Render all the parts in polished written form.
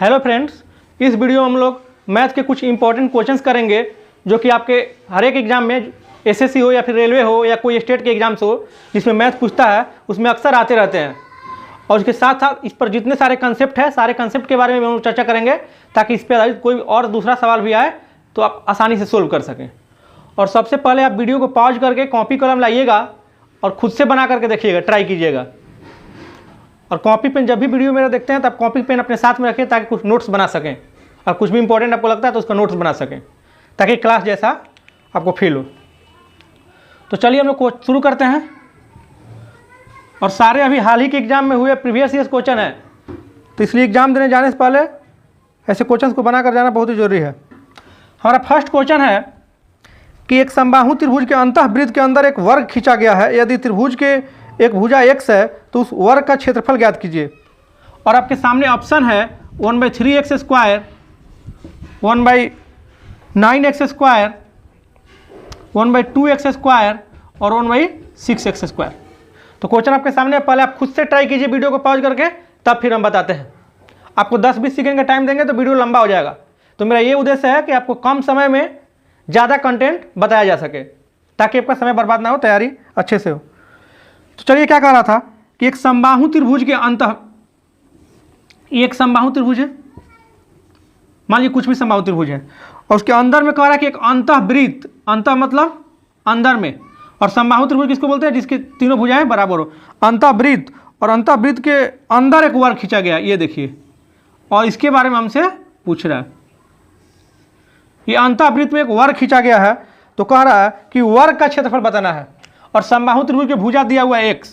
Hello friends, इस video में हम लोग मैथ के कुछ इंपॉर्टेंट क्वेश्चंस करेंगे जो कि आपके हर एक एग्जाम में एसएससी हो या फिर रेलवे हो या कोई स्टेट के एग्जाम्स हो जिसमें मैथ पूछता है उसमें अक्सर आते रहते हैं। और उसके साथ साथ इस पर जितने सारे कंसेप्ट हैं सारे कंसेप्ट के बारे में हम लोग चर्चा करेंगे ताकि इस पर आधारित कोई और दूसरा सवाल भी आए तो आप आसानी से सोल्व कर सकें। और सबसे पहले आप वीडियो को पॉज करके कॉपी कलम लाइएगा और खुद से बना करके देखिएगा, ट्राई कीजिएगा। और कॉपी पेन जब भी वीडियो मेरा देखते हैं तब कॉपी पेन अपने साथ में रखें ताकि कुछ नोट्स बना सकें और कुछ भी इंपॉर्टेंट आपको लगता है तो उसका नोट्स बना सकें ताकि क्लास जैसा आपको फील हो। तो चलिए हम लोग शुरू करते हैं। और सारे अभी हाल ही के एग्जाम में हुए प्रीवियस ईयर क्वेश्चन है, तो इसलिए एग्जाम देने जाने से पहले ऐसे क्वेश्चन को बना कर जाना बहुत ही जरूरी है। हमारा फर्स्ट क्वेश्चन है कि एक समबाहु त्रिभुज के अंतःवृत्त के अंदर एक वर्ग खींचा गया है। यदि त्रिभुज के एक भुजा x है तो उस वर्ग का क्षेत्रफल ज्ञात कीजिए। और आपके सामने ऑप्शन है 1/3x square, 1/9x square, 1/2x square और 1/6x स्क्वायर। तो क्वेश्चन आपके सामने, पहले आप खुद से ट्राई कीजिए वीडियो को पॉज करके, तब फिर हम बताते हैं। आपको 10-20 सेकंड का टाइम देंगे तो वीडियो लंबा हो जाएगा। तो मेरा ये उद्देश्य है कि आपको कम समय में ज़्यादा कंटेंट बताया जा सके ताकि आपका समय बर्बाद ना हो, तैयारी अच्छे से हो। तो चलिए, क्या कह रहा था कि एक समबाहु त्रिभुज के एक समबाहु त्रिभुज है, मान लीजिए कुछ भी समबाहु त्रिभुज है, और उसके अंदर में कह रहा है कि एक अंतःवृत्त, अंत मतलब अंदर में, और समबाहु त्रिभुज किसको बोलते हैं जिसकी तीनों भुजाएं बराबर हो, अंतःवृत्त। और अंतःवृत्त के अंदर एक वर्ग खींचा गया, ये देखिए, और इसके बारे में हमसे पूछ रहा है। ये अंतःवृत्त में एक वर्ग खींचा गया है तो कह रहा है कि वर्ग का क्षेत्रफल बताना है। और समबाहु त्रिभुज के भुजा दिया हुआ है x,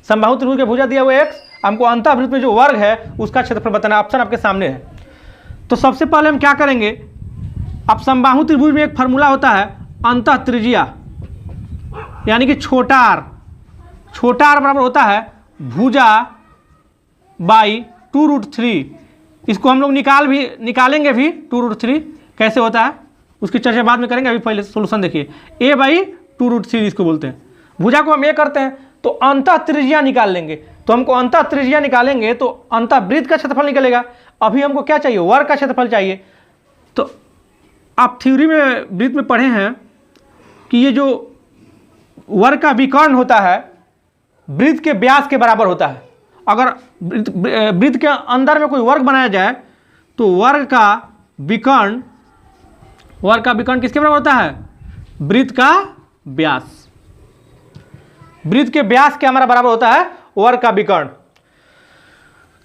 समबाहु त्रिभुज के भुजा दिया हुआ है x, हमको अंतःवृत्त में जो वर्ग है उसका क्षेत्रफल बताना। ऑप्शन आपके सामने है। तो सबसे पहले हम क्या करेंगे, अब समबाहु त्रिभुज में एक फार्मूला होता है अंतः त्रिज्या, यानी कि छोटा r बराबर होता है भुजा बाई 2√3। इसको हम लोग निकालेंगे भी 2√3 कैसे होता है उसकी चर्चा बाद में करेंगे। अभी पहले सोल्यूशन देखिए, a बाई 2√3 इसको बोलते हैं। भुजा को हम ये करते हैं तो अंतः त्रिज्या निकाल लेंगे। तो हमको अंतः त्रिज्या निकालेंगे तो अंतःवृत्त का क्षेत्रफल निकलेगा। अभी हमको क्या चाहिए, वर्ग का क्षेत्रफल चाहिए। तो आप थ्योरी में वृत्त में पढ़े हैं कि ये जो वर्ग का विकर्ण होता है वृत्त के व्यास के बराबर होता है। अगर वृत्त के अंदर में कोई वर्ग बनाया जाए तो वर्ग का विकर्ण किसके बराबर होता है, वृत्त का व्यास। वृत्त के व्यास के हमारा बराबर होता है वर्ग का विकर्ण।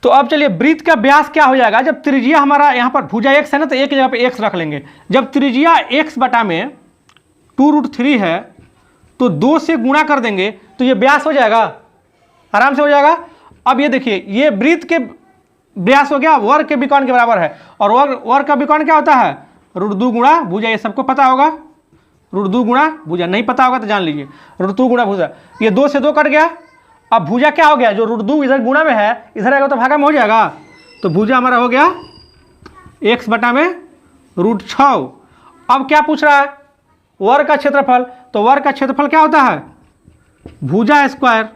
तो अब चलिए, वृत्त का व्यास क्या हो जाएगा, जब त्रिज्या हमारा यहाँ पर भुजा x है ना तो एक जगह पे x रख लेंगे। जब त्रिज्या x बटा में 2√3 है तो 2 से गुणा कर देंगे तो ये व्यास हो जाएगा, आराम से हो जाएगा। अब ये देखिए, ये वृत्त के व्यास हो गया, वर्ग के विकर्ण के बराबर है। और वर्ग का विकर्ण क्या होता है, √2 गुणा भुजा। ये सबको पता होगा, √2 गुणा भुजा। नहीं पता होगा तो जान लीजिए, √2 गुणा भुजा। ये 2 से 2 कट गया। अब भुजा क्या हो गया, जो √2 इधर गुणा में है इधर आएगा तो भागा में हो जाएगा। तो भुजा हमारा हो गया x बटा में √6। अब क्या पूछ रहा है, वर्ग का क्षेत्रफल। तो वर्ग का क्षेत्रफल क्या होता है, भुजा स्क्वायर।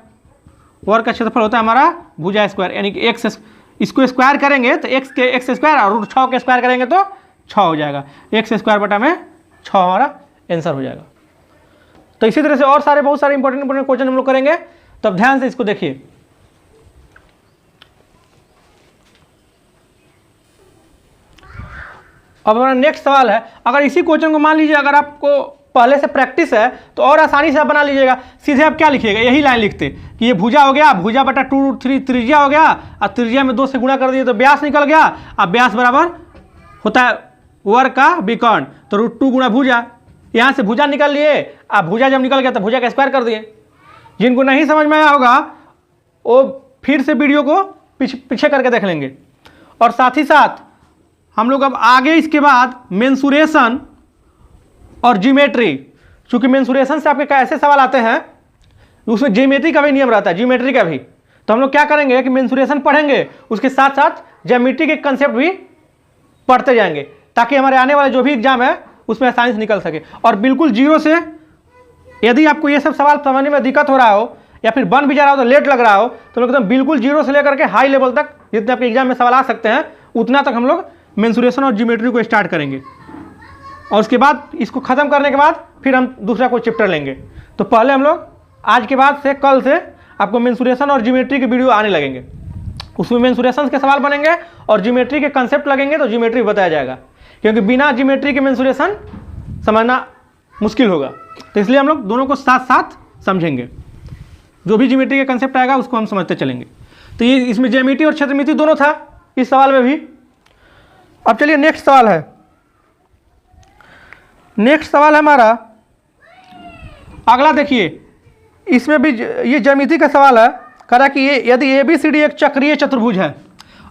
वर्ग का क्षेत्रफल होता है हमारा भुजा स्क्वायर, यानी कि x, इसको स्क्वायर करेंगे तो x स्क्वायर और √6 के स्क्वायर करेंगे तो 6 हो जाएगा। x स्क्वायर बटा में 6 हमारा आंसर हो जाएगा। तो इसी तरह से और सारे बहुत सारे इंपॉर्टेंट क्वेश्चन हम लोग करेंगे, तो अब ध्यान से इसको देखिए। अब हमारा नेक्स्ट सवाल है, अगर इसी क्वेश्चन को मान लीजिए अगर आपको पहले से प्रैक्टिस है तो और आसानी से आप बना लीजिएगा। सीधे आप क्या लिखिएगा, यही लाइन लिखते कि ये भुजा हो गया, भुजा बटा 2√3 त्रिज्या हो गया, और त्रिज्या में 2 से गुणा कर दिए तो व्यास निकल गया। अब व्यास बराबर होता है वर्ग का विकर्ण, तो √2 गुणा भुजा। यहाँ से भुजा निकल लिए, अब भुजा जब निकल गया तो भुजा का स्क्वायर कर दिए। जिनको नहीं समझ में आया होगा वो फिर से वीडियो को पीछे करके देख लेंगे। और साथ ही साथ हम लोग अब आगे इसके बाद मेंसुरेशन और ज्योमेट्री, चूंकि मेंसुरेशन से आपके ऐसे सवाल आते हैं उसमें ज्योमेट्री का भी नियम रहता है, ज्योमेट्री का भी। तो हम लोग क्या करेंगे कि मेंसुरेशन पढ़ेंगे, उसके साथ साथ ज्योमेट्री के कंसेप्ट भी पढ़ते जाएंगे ताकि हमारे आने वाला जो भी एग्जाम है उसमें आसानी से निकल सके। और बिल्कुल जीरो से, यदि आपको ये सब सवाल समझने में दिक्कत हो रहा हो या फिर बन भी जा रहा हो तो लेट लग रहा हो तो लोग एकदम बिल्कुल जीरो से लेकर के हाई लेवल तक जितने आपके एग्जाम में सवाल आ सकते हैं उतना तक हम लोग मेंसुरेशन और ज्योमेट्री को स्टार्ट करेंगे, और उसके बाद इसको ख़त्म करने के बाद फिर हम दूसरा कोई चैप्टर लेंगे। तो पहले हम लोग आज के बाद से, कल से आपको मेंसुरेशन और ज्योमेट्री के वीडियो आने लगेंगे। उसमें मेंसुरेशन के सवाल बनेंगे और ज्योमेट्री के कंसेप्ट लगेंगे, तो ज्योमेट्री बताया जाएगा, क्योंकि बिना ज्योमेट्री के मेंसुरेशन समझना मुश्किल होगा। तो इसलिए हम लोग दोनों को साथ साथ समझेंगे, जो भी ज्योमेट्री का कंसेप्ट आएगा उसको हम समझते चलेंगे। तो ये इसमें ज्यामिति और क्षेत्रमिति दोनों था इस सवाल में भी। अब चलिए नेक्स्ट सवाल है। नेक्स्ट सवाल है हमारा अगला, देखिए इसमें भी ये ज्यामिति का सवाल है। कहा कि ये यदि ABCD एक चक्रीय चतुर्भुज है।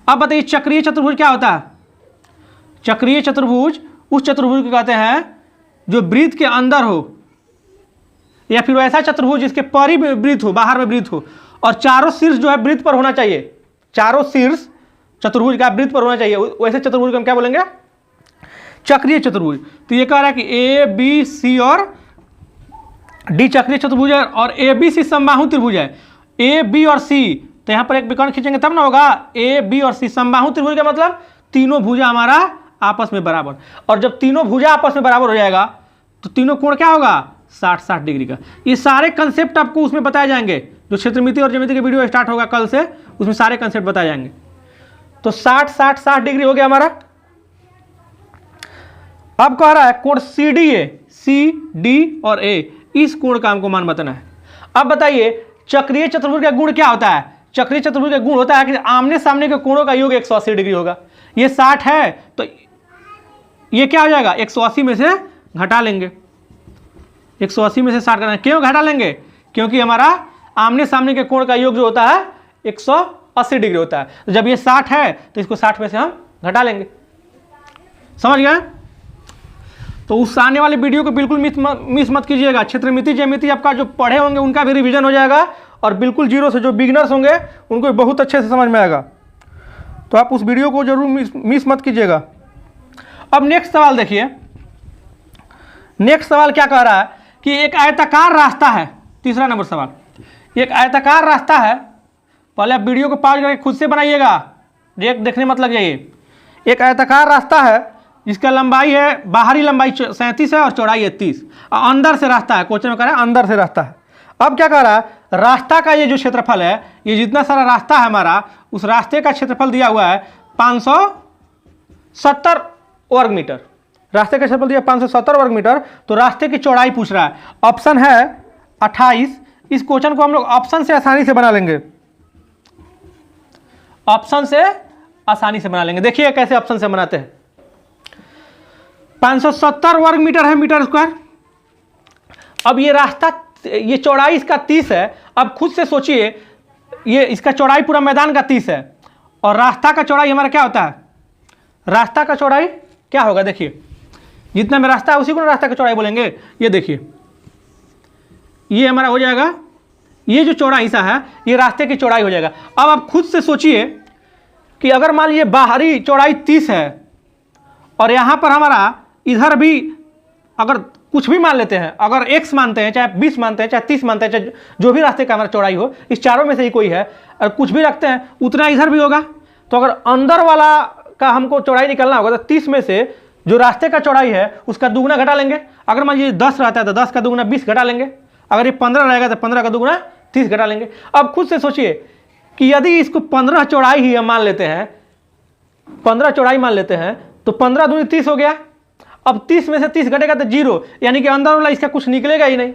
अब बताइए चक्रीय चतुर्भुज क्या होता है? चक्रीय चतुर्भुज उस चतुर्भुज को कहते हैं जो वृत्त के अंदर हो, या फिर ऐसा चतुर्भुज जिसके परिवृत्त हो, बाहर में वृत्त हो, और चारों शीर्ष जो है वृत्त पर होना चाहिए। चारों शीर्ष चतुर्भुज का वृत्त पर होना चाहिए, वैसे चतुर्भुज को हम क्या बोलेंगे? चक्रीय चतुर्भुज। तो ये कह रहा है कि ABC और D चक्रीय चतुर्भुज है, और ABC समबाहु त्रिभुज है। AB और C, तो यहाँ पर एक विकर्ण खींचेंगे तब ना होगा। AB और C समबाहु त्रिभुज का मतलब तीनों भुजा हमारा आपस में बराबर, और जब तीनों भुजा आपस में बराबर हो जाएगा तो तीनों कोण क्या होगा? 60-60 डिग्री का। ये सारे कंसेप्ट आपको उसमें बताए जाएंगे, जो क्षेत्रमिति और ज्यामिति के वीडियो स्टार्ट होगा कल से, उसमें सारे कंसेप्ट बताए जाएंगे। तो 60-60-60 डिग्री हो गया हमारा। अब कह रहा है कोण CDA, CD और A, इस कोण का हमको मान बताना है। अब बताइए चक्रीय चतुर्भुज का गुण क्या होता है? चक्रीय चतुर्भुज का गुण होता है कि आमने सामने के कोणों का योग 180 डिग्री होगा। ये 60 है तो ये क्या हो जाएगा? 180 में से घटा लेंगे। 180 में से 60 करना, क्यों घटा लेंगे? क्योंकि हमारा आमने सामने के कोण का योग जो होता है 180 डिग्री होता है। तो जब ये 60 है तो इसको 60 में से हम घटा लेंगे। समझ गए? तो उस आने वाले वीडियो को बिल्कुल मिस मत कीजिएगा। क्षेत्रमिति ज्यामिति आपका जो पढ़े होंगे उनका भी रिवीजन हो जाएगा, और बिल्कुल जीरो से जो बिगिनर्स होंगे उनको बहुत अच्छे से समझ में आएगा। तो आप उस वीडियो को जरूर मिस मत कीजिएगा। अब नेक्स्ट सवाल देखिए। नेक्स्ट सवाल क्या कह रहा है कि एक आयताकार रास्ता है। तीसरा नंबर सवाल, एक आयताकार रास्ता है। पहले आप वीडियो को पॉज करके खुद से बनाइएगा, देखने मत लग जाइए। एक आयताकार रास्ता है जिसका लंबाई है, बाहरी लंबाई 37 है और चौड़ाई है 30। अंदर से रास्ता है, क्वेश्चन में कह रहा है अंदर से रास्ता है। अब क्या कह रहा है? रास्ता का ये जो क्षेत्रफल है, ये जितना सारा रास्ता है हमारा, उस रास्ते का क्षेत्रफल दिया हुआ है 570 वर्ग मीटर। रास्ते का क्षेत्रफल दिया 570 वर्ग मीटर। तो रास्ते की चौड़ाई पूछ रहा है। ऑप्शन है 28। इस क्वेश्चन को हम लोग ऑप्शन से आसानी से बना लेंगे। ऑप्शन से आसानी से बना लेंगे। देखिए कैसे ऑप्शन से बनाते हैं। 570 वर्ग मीटर है, मीटर स्क्वायर। अब ये रास्ता, ये चौड़ाई इसका 30 है। अब खुद से सोचिए, ये इसका चौड़ाई पूरा मैदान का 30 है, और रास्ता का चौड़ाई हमारा क्या होता है? रास्ता का चौड़ाई क्या होगा? देखिए जितना में रास्ता है उसी को रास्ता का चौड़ाई बोलेंगे। ये देखिए ये हमारा हो जाएगा, ये जो चौड़ाई सा है ये रास्ते की चौड़ाई हो जाएगा। अब आप खुद से सोचिए कि अगर मान लीजिए बाहरी चौड़ाई 30 है, और यहाँ पर हमारा इधर भी अगर कुछ भी मान लेते हैं, अगर x मानते हैं, चाहे 20 मानते हैं, चाहे 30 मानते हैं, चाहे जो भी रास्ते का हमारा चौड़ाई हो, इस चारों में से ही कोई है, और कुछ भी रखते हैं, उतना इधर भी होगा। तो अगर अंदर वाला का हमको चौड़ाई निकालना होगा तो 30 में से जो रास्ते का चौड़ाई है उसका दुगुना घटा लेंगे। अगर मान लीजिए 10 रहता है तो 10 का दुगुना 20 घटा लेंगे। अगर ये 15 रहेगा तो 15 का दुगुना 30 घटा लेंगे। अब खुद से सोचिए कि यदि इसको 15 चौड़ाई ही हम मान लेते हैं, 15 चौड़ाई मान लेते हैं, तो 15 दूनी 30 हो गया। अब 30 में से 30 घटेगा तो 0, यानी कि अंदर वाला इसका कुछ निकलेगा ही नहीं।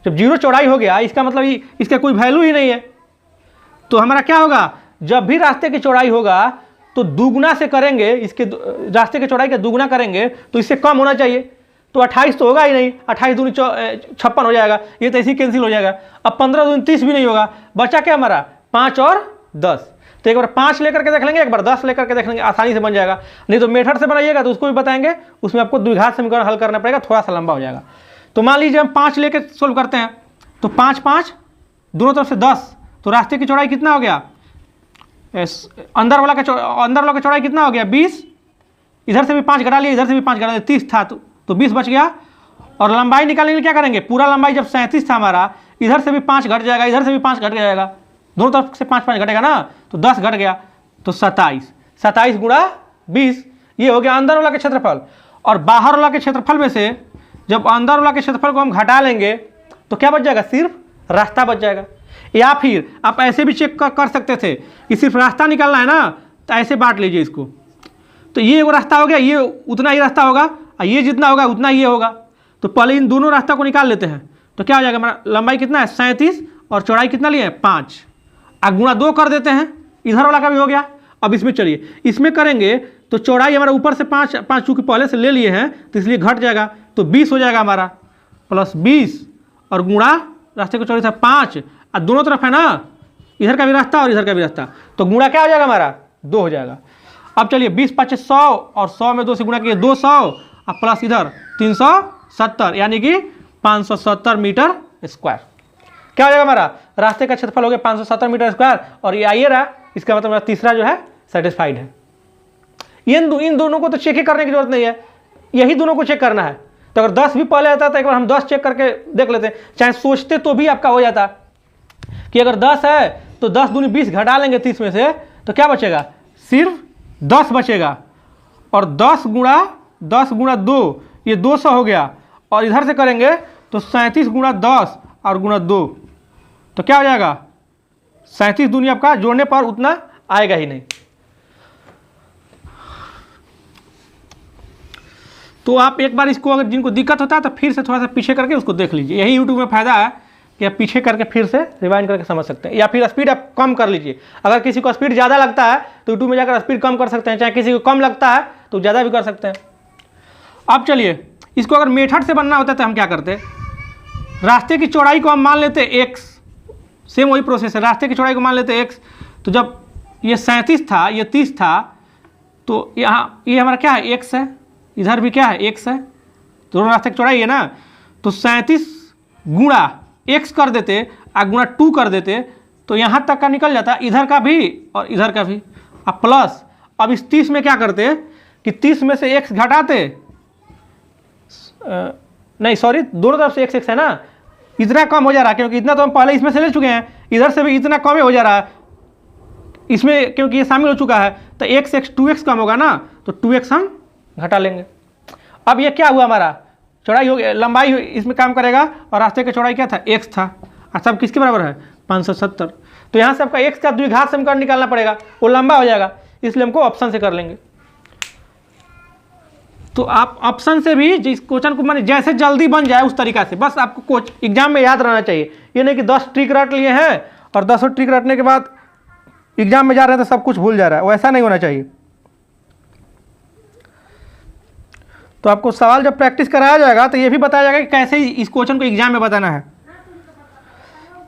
जब 0 चौड़ाई हो गया इसका मतलब इसका कोई वैल्यू ही नहीं है। तो हमारा क्या होगा? जब भी रास्ते की चौड़ाई होगा तो दुगुना से करेंगे, इसके रास्ते की चौड़ाई का दुगुना करेंगे तो इससे कम होना चाहिए। तो 28 तो होगा ही नहीं, 28 दूनी 56 हो जाएगा, ये तो ऐसे कैंसिल हो जाएगा। अब 15 दूनी 30 भी नहीं होगा, बचा क्या हमारा? 5 और 10। तो एक बार 5 लेकर के देख लेंगे, एक बार 10 लेकर के देख लेंगे, आसानी से बन जाएगा। नहीं तो मेथड से बनाइएगा तो उसको भी बताएंगे, उसमें आपको द्विघात समीकरण हल करना पड़ेगा, थोड़ा सा लंबा हो जाएगा। तो मान लीजिए हम 5 लेकर सोल्व करते हैं, तो 5 5 दोनों तरफ से 10, तो रास्ते की चौड़ाई कितना हो गया? अंदर वाला का चौड़ाई कितना हो गया? 20। इधर से भी 5 घटा लिया, इधर से भी 5 घटा लिया, 30 था तो 20 बच गया। और लंबाई निकालने के लिए क्या करेंगे? पूरा लंबाई जब 37 था हमारा, इधर से भी 5 घट जाएगा, इधर से भी 5 घट जाएगा, दोनों तरफ से 5 5 घटेगा ना, तो 10 घट गया तो 27। 27 गुणा 20, ये हो गया अंदर वाला के क्षेत्रफल। और बाहर वाला के क्षेत्रफल में से जब अंदर वाला के क्षेत्रफल को हम घटा लेंगे तो क्या बच जाएगा, सिर्फ रास्ता बच जाएगा। या फिर आप ऐसे भी चेक कर सकते थे कि सिर्फ रास्ता निकालना है ना, तो ऐसे बांट लीजिए इसको, तो ये एक रास्ता हो गया, ये उतना ही रास्ता होगा, और ये जितना होगा उतना ये होगा। तो पहले इन दोनों रास्ता को निकाल लेते हैं, तो क्या हो जाएगा, हमारा लंबाई कितना है 37 और चौड़ाई कितना लिए है 5, अब गुणा 2 कर देते हैं, इधर वाला का भी हो गया। अब इसमें चलिए, इसमें करेंगे तो चौड़ाई हमारा ऊपर से 5 चूँकि पहले से ले लिए हैं तो इसलिए घट जाएगा, तो 20 हो जाएगा हमारा, प्लस 20 और गुणा रास्ते को चौड़ाई था 5, और दोनों तरफ है ना, इधर का भी रास्ता और इधर का भी रास्ता, तो गुणा क्या हो जाएगा हमारा 2 हो जाएगा। अब चलिए 20 5 100 और 100 में 2 से गुणा किए 200 और प्लस इधर 370, यानी कि 570 मीटर स्क्वायर। क्या हो जाएगा हमारा, रास्ते का क्षेत्रफल हो गया 570 मीटर स्क्वायर, और ये आइए रहा, इसका मतलब मेरा तीसरा जो है सेटिस्फाइड है। इन दोनों को तो चेक ही करने की जरूरत नहीं है, यही दोनों को चेक करना है। तो अगर 10 भी पहले आता तो एक बार हम 10 चेक करके देख लेते हैं, चाहे सोचते तो भी आपका हो जाता कि अगर 10 है तो 10 दूनी 20 घटा लेंगे 30 में से, तो क्या बचेगा, सिर्फ 10 बचेगा। और 10 गुणा 2 ये 200 हो गया, और इधर से करेंगे तो 37 गुणा 10 और गुणा 2, तो क्या हो जाएगा 37 दूनी आपका जोड़ने पर उतना आएगा ही नहीं। तो आप एक बार इसको अगर जिनको दिक्कत होता है तो फिर से थोड़ा सा पीछे करके उसको देख लीजिए, यही यूट्यूब में फ़ायदा है कि आप पीछे करके फिर से रिवाइंड करके समझ सकते हैं। या फिर स्पीड आप कम कर लीजिए, अगर किसी को स्पीड ज़्यादा लगता है तो यूट्यूब में जाकर स्पीड कम कर सकते हैं, चाहे किसी को कम लगता है तो ज़्यादा भी कर सकते हैं। अब चलिए, इसको अगर मेथड से बनना होता है तो हम क्या करते, रास्ते की चौड़ाई को हम मान लेते x, सेम वही प्रोसेस है, रास्ते की चौड़ाई को मान लेते x। तो जब ये 37 था, ये 30 था, तो यहाँ ये हमारा क्या है x है, इधर भी क्या है x है, दोनों रास्ते की चौड़ाई है ना, तो 37 गुणा x कर देते और गुणा 2 कर देते, तो यहाँ तक का निकल जाता, इधर का भी और इधर का भी। अब प्लस, अब इस 30 में क्या करते कि 30 में से x घटाते, नहीं सॉरी, दोनों तरफ से x है ना, इतना कम हो जा रहा है क्योंकि इतना तो हम पहले इसमें से ले चुके हैं, इधर से भी इतना कम ही हो जा रहा है इसमें, क्योंकि ये शामिल हो चुका है, तो x 2x कम होगा ना, तो 2x हम घटा लेंगे। अब ये क्या हुआ, हमारा चौड़ाई हो गया, लंबाई इसमें काम करेगा, और रास्ते की चौड़ाई क्या था x था, और सब किसके बराबर है 570, तो यहाँ से आपका x का द्विघात समीकरण निकालना पड़ेगा, वो लंबा हो जाएगा, इसलिए हमको ऑप्शन से कर लेंगे। तो आप ऑप्शन से भी जिस क्वेश्चन को माने जैसे जल्दी बन जाए उस तरीका से, बस आपको एग्जाम में याद रहना चाहिए, ये नहीं कि 10 ट्रिक रट लिए हैं और 10 ट्रिक रटने के बाद एग्जाम में जा रहे हैं तो सब कुछ भूल जा रहा है, वो ऐसा नहीं होना चाहिए। तो आपको सवाल जब प्रैक्टिस कराया जाएगा तो ये भी बताया जाएगा कि कैसे इस क्वेश्चन को एग्जाम में बताना है।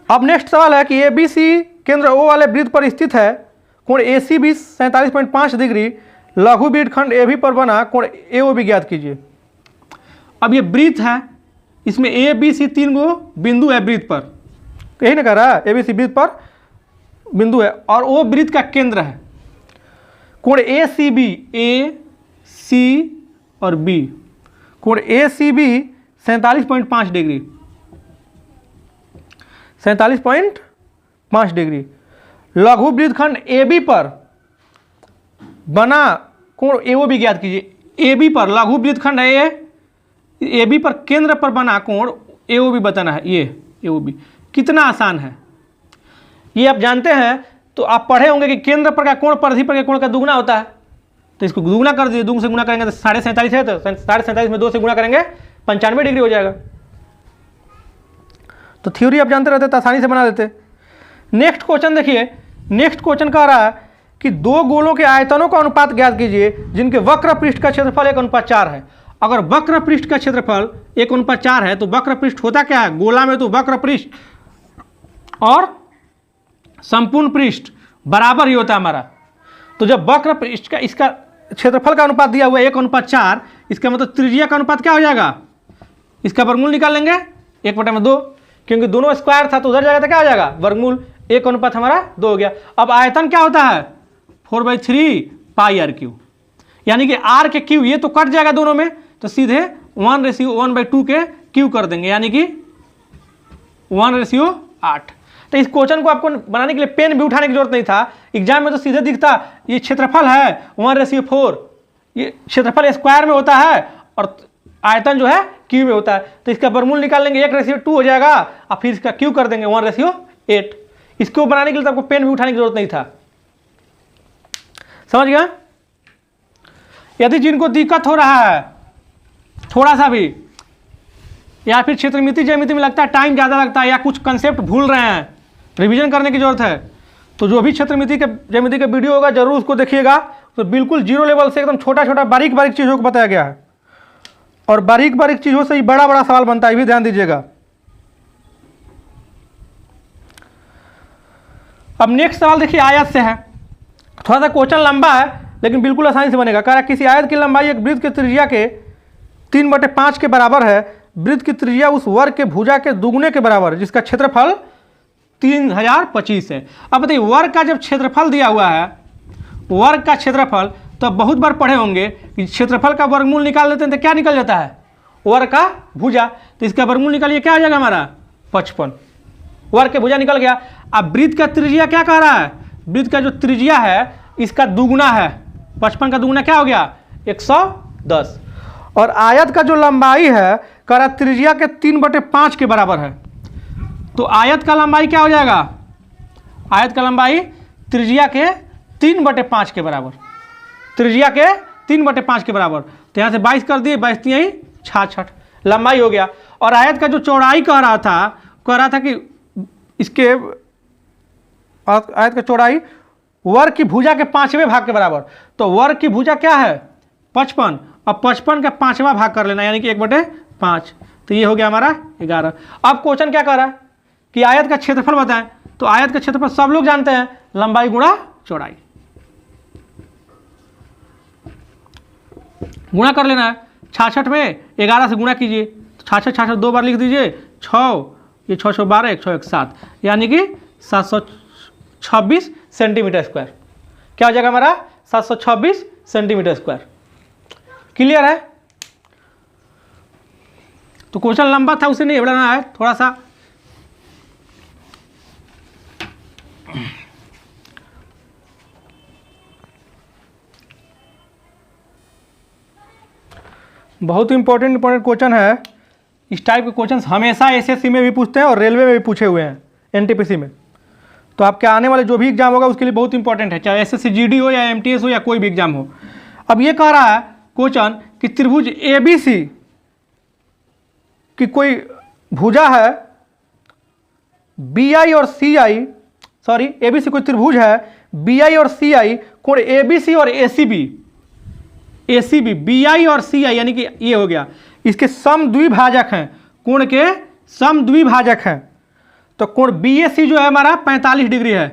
अब नेक्स्ट सवाल है कि ABC केंद्र O वाले वृत्त पर स्थित है, कोण ACB 47.5 डिग्री, लघु वृत्तखंड AB पर बना कोण AOB ज्ञात कीजिए। अब ये वृत्त है, इसमें ABC 3 गो बिंदु है वृत्त पर, यही ना कह रहा है, ABC वृत्त पर बिंदु है और O वृत्त का केंद्र है। कोण ACB, A C और B, कोण ACB 47.5 डिग्री, 47.5 डिग्री, लघु वृत्तखंड AB पर बना कोण AOB ज्ञात कीजिए। AB पर लघु वृत्तखंड है, AB पर केंद्र पर बना कोण AOB बताना है, ये AOB कितना आसान है, ये आप जानते हैं। तो आप पढ़े होंगे कि केंद्र पर का कोण परिधि पर के कोण का दुगुना होता है, तो इसको दुगुना कर दीजिए, 2 से गुणा करेंगे तो 47.5 है, तो 47.5 में 2 से गुणा करेंगे 95 डिग्री हो जाएगा। तो थ्योरी आप जानते रहते तो आसानी से बना देते। नेक्स्ट क्वेश्चन देखिए, नेक्स्ट क्वेश्चन कह रहा है कि 2 गोलों के आयतनों का अनुपात ज्ञात कीजिए जिनके वक्र पृष्ठ का क्षेत्रफल 1:4 है। अगर वक्र पृष्ठ का क्षेत्रफल 1:4 है तो वक्र पृष्ठ होता क्या है, गोला में तो वक्र पृष्ठ और संपूर्ण पृष्ठ बराबर ही होता है हमारा। तो जब वक्र पृष्ठ का इसका क्षेत्रफल का अनुपात दिया हुआ है 1:4, इसका मतलब त्रिज्या का अनुपात क्या हो जाएगा, इसका वर्गमूल निकाल लेंगे 1/2, क्योंकि दोनों स्क्वायर था तो उधर जाएगा तो क्या हो जाएगा वर्गमूल, 1 अनुपात हमारा 2 हो गया। अब आयतन क्या होता है 4/3 पाई r3, यानी कि r के क्यू, ये तो कट जाएगा दोनों में, तो सीधे 1:1/2 के क्यू कर देंगे, यानी कि 1:8। तो इस क्वेश्चन को आपको बनाने के लिए पेन भी उठाने की जरूरत नहीं था, एग्जाम में तो सीधे दिखता ये क्षेत्रफल है 1:4, ये क्षेत्रफल स्क्वायर में होता है और आयतन जो है क्यू में होता है, तो इसका वर्गमूल निकाल लेंगे 1:2 हो जाएगा और फिर इसका क्यू कर देंगे 1:8। इसको बनाने के लिए तो आपको पेन भी उठाने की जरूरत नहीं था, समझ गया। यदि जिनको दिक्कत हो रहा है थोड़ा सा भी, या फिर क्षेत्रमिति ज्यामिति में लगता है टाइम ज़्यादा लगता है या कुछ कंसेप्ट भूल रहे हैं, रिवीजन करने की जरूरत है, तो जो भी क्षेत्रमिति के ज्यामिति का वीडियो होगा जरूर उसको देखिएगा। तो बिल्कुल जीरो लेवल से एकदम छोटा छोटा बारीक बारीक चीज़ों को बताया गया है और बारीक बारीक चीज़ों से ही बड़ा बड़ा सवाल बनता है, ये भी ध्यान दीजिएगा। अब नेक्स्ट सवाल देखिए आयत से है, थोड़ा सा क्वेश्चन लंबा है लेकिन बिल्कुल आसानी से बनेगा। कह रहा है किसी आयत की लंबाई एक वृत्त की त्रिज्या के 3/5 के बराबर है, वृत्त की त्रिज्या उस वर्ग के भुजा के दुगुने के बराबर है जिसका क्षेत्रफल 3025 है। अब बताइए वर्ग का जब क्षेत्रफल दिया हुआ है, वर्ग का क्षेत्रफल, तो बहुत बार पढ़े होंगे कि क्षेत्रफल का वर्गमूल निकाल लेते हैं तो क्या निकल जाता है, वर्ग का भुजा। तो इसका वर्गमूल निकालिए, क्या आ जाएगा हमारा 55, वर्ग के भुजा निकल गया। अब वृत्त का त्रिज्या क्या कह रहा है, वृत्त का जो त्रिज्या है इसका दुगुना है, 55 का दुगुना क्या हो गया 110। और आयत का जो लंबाई है कह रहा त्रिज्या के 3/5 के बराबर है, तो आयत का लंबाई क्या हो जाएगा, आयत का लंबाई त्रिज्या के 3/5 के बराबर, त्रिज्या के 3/5 के बराबर। तो यहाँ से 22 कर दिए, 22 यही 66 लंबाई हो गया। और आयत का जो चौड़ाई कह रहा था कि इसके आयत का चौड़ाई वर्ग की भुजा के 5वें भाग के बराबर, तो वर्ग की भुजा क्या है 55, अब 55 का 5वां भाग कर लेना यानी कि 1/5, तो ये हो गया हमारा 11। अब क्वेश्चन क्या कर रहा है कि आयत का क्षेत्रफल बताएं, तो आयत का क्षेत्रफल सब लोग जानते हैं, लंबाई गुणा चौड़ाई, गुणा कर लेना है। 66 में 11 से गुणा कीजिए, 66 2 बार लिख दीजिए, 6 ये 6 12 1 6 1 7 यानी कि 726 सेंटीमीटर स्क्वायर। क्या हो जाएगा हमारा 726 सेंटीमीटर स्क्वायर। क्लियर है। तो क्वेश्चन लंबा था, उसे नहीं बढ़ाना है, थोड़ा सा बहुत इंपॉर्टेंट क्वेश्चन है। इस टाइप के क्वेश्चन हमेशा एसएससी में भी पूछते हैं और रेलवे में भी पूछे हुए हैं, एनटीपीसी में। तो आपके आने वाले जो भी एग्जाम होगा उसके लिए बहुत इंपॉर्टेंट है, चाहे एसएससी जीडी हो या एमटीएस हो या कोई भी एग्जाम हो। अब ये कह रहा है क्वेश्चन कि त्रिभुज एबीसी की कोई भुजा है बीआई और सीआई, सॉरी एबीसी कोई त्रिभुज है बीआई और सीआई, कोण एबीसी और एसीबी बीआई और सीआई यानी कि ये हो गया, इसके समद्विभाजक हैं, कोण के समद्विभाजक हैं। तो कोण बीएसी जो है हमारा 45 डिग्री है,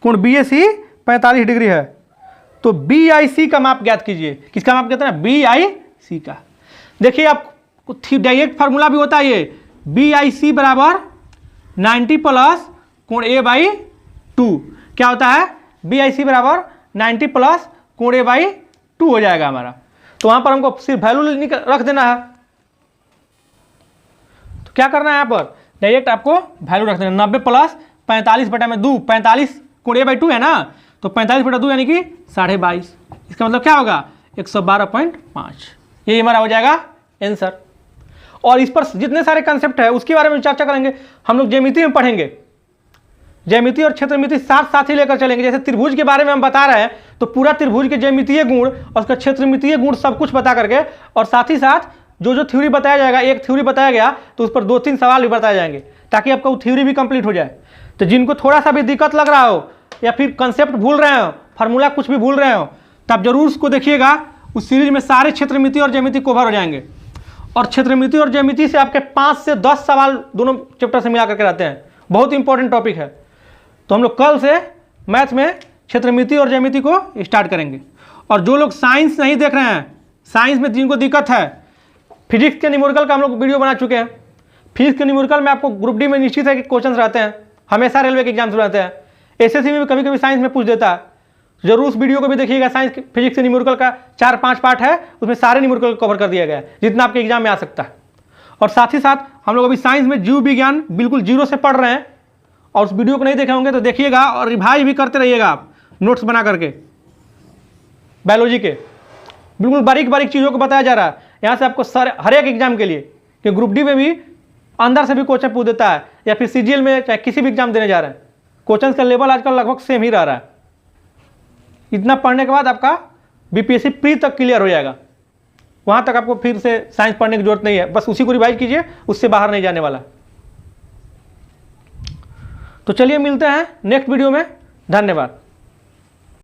कोण बीएसी 45 डिग्री है। तो बीआईसी का माप ज्ञात कीजिए, किसका माप कहते हैं बीआईसी का। देखिए आपको डायरेक्ट फार्मूला भी होता है ये, बीआईसी बराबर 90 प्लस कोण a/2। क्या होता है बीआईसी बराबर 90 प्लस कोण a/2 हो जाएगा हमारा। तो वहां पर हमको सिर्फ वैल्यू रख देना है। तो क्या करना है यहाँ पर डायरेक्ट आपको वैल्यू रख देना, 90 प्लस 45/2, 45 कोण a/2 है ना, तो 45/2 यानी कि 22.5, इसका मतलब क्या होगा 112.5। ये हमारा हो जाएगा आंसर। और इस पर जितने सारे कंसेप्ट है उसके बारे में चर्चा करेंगे, हम लोग ज्यामिति में पढ़ेंगे, ज्यामिति और क्षेत्रमिति साथ साथ ही लेकर चलेंगे। जैसे त्रिभुज के बारे में हम बता रहे हैं तो पूरा त्रिभुज के ज्यामितीय गुण और उसका क्षेत्रमितीय गुण सब कुछ बता करके, और साथ ही साथ जो थ्योरी बताया जाएगा, एक थ्योरी बताया गया तो उस पर 2-3 सवाल भी बताए जाएंगे ताकि आपका वो थ्योरी भी कंप्लीट हो जाए। तो जिनको थोड़ा सा भी दिक्कत लग रहा हो या फिर कंसेप्ट भूल रहे हो, फार्मूला कुछ भी भूल रहे हो, तब जरूर उसको देखिएगा। उस सीरीज में सारे क्षेत्रमिति और ज्यामिति कवर हो जाएंगे, और क्षेत्रमिति और ज्यामिति से आपके 5 से 10 सवाल दोनों चैप्टर से मिला करके रहते हैं। बहुत इंपॉर्टेंट टॉपिक है। तो हम लोग कल से मैथ में क्षेत्रमिति और ज्यामिति को स्टार्ट करेंगे। और जो लोग साइंस नहीं देख रहे हैं, साइंस में जिनको दिक्कत है, फिजिक्स के न्यूमेरिकल का हम लोग वीडियो बना चुके हैं। फिजिक्स के न्यूमेरिकल में आपको ग्रुप डी में निश्चित है कि क्वेश्चन रहते हैं, हमेशा रेलवे के एग्जाम्स रहते हैं, एसएससी में भी कभी कभी साइंस में पूछ देता है। जरूर उस वीडियो को भी देखिएगा। साइंस फिजिक्स के न्यूमेरिकल का 4-5 पार्ट है, उसमें सारे न्यूमेरिकल कवर कर दिया गया है जितना आपके एग्जाम में आ सकता है। और साथ ही साथ हम लोग अभी साइंस में जीव विज्ञान बिल्कुल जीरो से पढ़ रहे हैं, और उस वीडियो को नहीं देखे होंगे तो देखिएगा और रिवाइज भी करते रहिएगा आप नोट्स बना करके। बायोलॉजी के बिल्कुल बारीक बारीक चीज़ों को बताया जा रहा है यहाँ से आपको हर एक एग्जाम के लिए, कि ग्रुप डी में भी अंदर से भी क्वेश्चन पूछ देता है, या फिर सीजीएल में चाहे किसी भी एग्जाम देने जा रहे हैं, क्वेश्चन का लेवल आजकल लगभग सेम ही रह रहा है। इतना पढ़ने के बाद आपका बीपीएससी प्री तक क्लियर हो जाएगा, वहाँ तक आपको फिर से साइंस पढ़ने की जरूरत नहीं है, बस उसी को रिवाइज कीजिए, उससे बाहर नहीं जाने वाला। तो चलिए मिलते हैं नेक्स्ट वीडियो में, धन्यवाद।